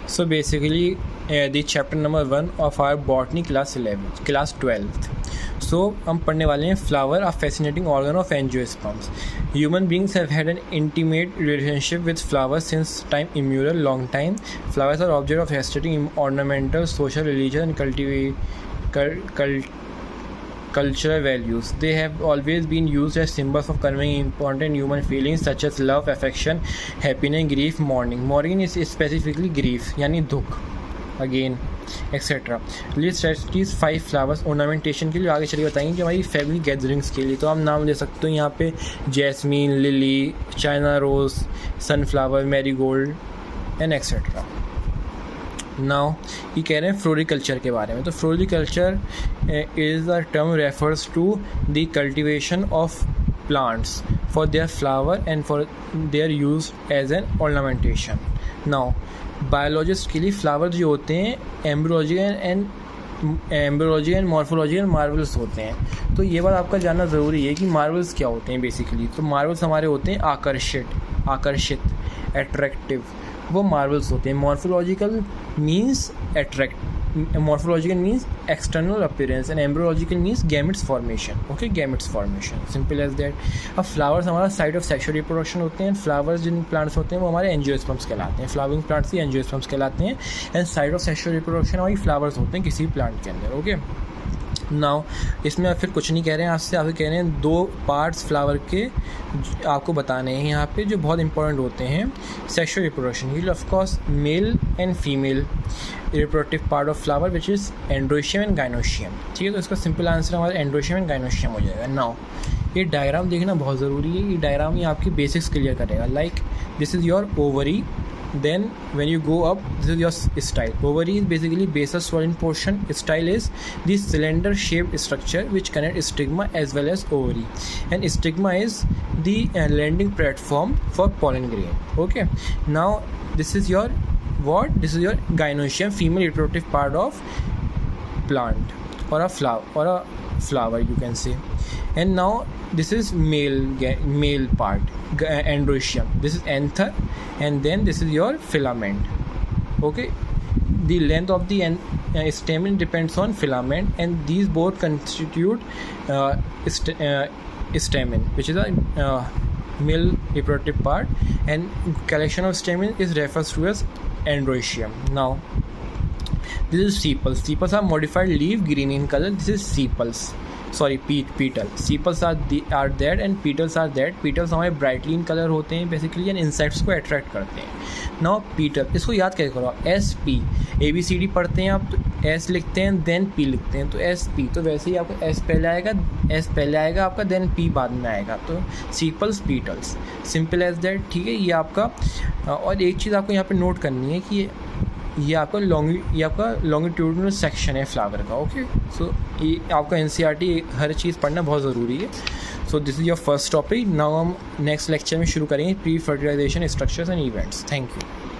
So basically, the chapter number 1 of our botany class 12th. So हम पढ़ने वाले हैं flower, a fascinating organ of angiosperms. Human beings have had an intimate relationship with flowers since time immemorial, long time. Flowers are object of aesthetic, ornamental, social, religious, and cultural values. They have always been used as symbols of conveying important human feelings such as love, affection, happiness, grief, mourning. Mourning is specifically grief, यानी दुख, again, etc. Let's study these 5 flowers ornamentation के लिए आगे चलिए बताएंगे कि हमारी family gatherings के लिए. तो आप नाम ले सकते हो यहाँ पे jasmine, lily, China rose, sunflower, marigold and etcetera. Now ये कह रहे हैं फ्लोरिकल्चर के बारे में. तो floriculture is a term refers to the cultivation of plants for their flower and for their use as an ornamentation. Now biologist के लिए फ्लावर जो होते हैं एम्ब्रियोलॉजी एंड मॉर्फोलॉजिकल मार्वल्स होते हैं. तो ये बात आपका जानना ज़रूरी है कि मार्वल्स क्या होते हैं बेसिकली. तो मार्वल्स हमारे होते हैं आकर्षित, अट्रैक्टिव, वो मार्वल्स होते हैं. Morphological means external appearance and embryological means gametes formation. Okay, gametes formation, simple as that. अब flowers हमारा site of sexual reproduction होते हैं. flowers जिन plants होते हैं वो हमारे angiosperms कहलाते हैं. flowering plants ही angiosperms कहलाते हैं. and site of sexual reproduction हमारी flowers होते हैं किसी प्लांट के अंदर. ओके, नाउ इसमें फिर कुछ नहीं कह रहे हैं आपसे कह रहे हैं 2 पार्ट्स फ्लावर के आपको बताने हैं यहाँ पे जो बहुत इंपॉर्टेंट होते हैं. Sexual reproduction will of course male and female reproductive part of flower which is androecium and gynoecium. ठीक है, तो इसका सिंपल आंसर हमारा एंड्रोशियम एंड गाइनोशियम हो जाएगा. नाउ ये डायग्राम देखना बहुत ज़रूरी है. ये डायग्राम ही आपकी बेसिक्स क्लियर करेगा. Like this is your ovary. Then when you go up, this is your style. Ovary is basically basal swollen portion. Style is the cylinder shaped structure which connects stigma as well as ovary, and stigma is the landing platform for pollen grain. Okay, now this is your gynoecium, female reproductive part of plant or a flower you can say. And now this is male part, androecium. This is anther, and then this is your filament. Okay, the length of the stamen depends on filament, and these both constitute stamen, which is a male reproductive part, and collection of stamen is referred to as androecium. Now this is sepals. Sepals are modified leaf, green in color. This is sepals. Petal. Sepals are dead and petals are dead. Petals हमारे brightly in color होते हैं basically and insects को attract करते हैं. Now petal, इसको याद कैसे करो. SP ABCD पढ़ते हैं आप तो S लिखते हैं then P लिखते हैं. तो SP तो वैसे ही आपको S पहले आएगा आपका then P बाद में आएगा. तो sepals, petals, simple as that. ठीक है, ये आपका. और एक चीज़ आपको यहाँ पे नोट करनी है कि ये आपका लॉन्गिट्यूडनल सेक्शन है फ्लावर का. ओके, सो ये आपका NCERT हर चीज़ पढ़ना बहुत ज़रूरी है. So this is your first topic. Now हम नेक्स्ट लेक्चर में शुरू करेंगे pre fertilization structures and events. Thank you.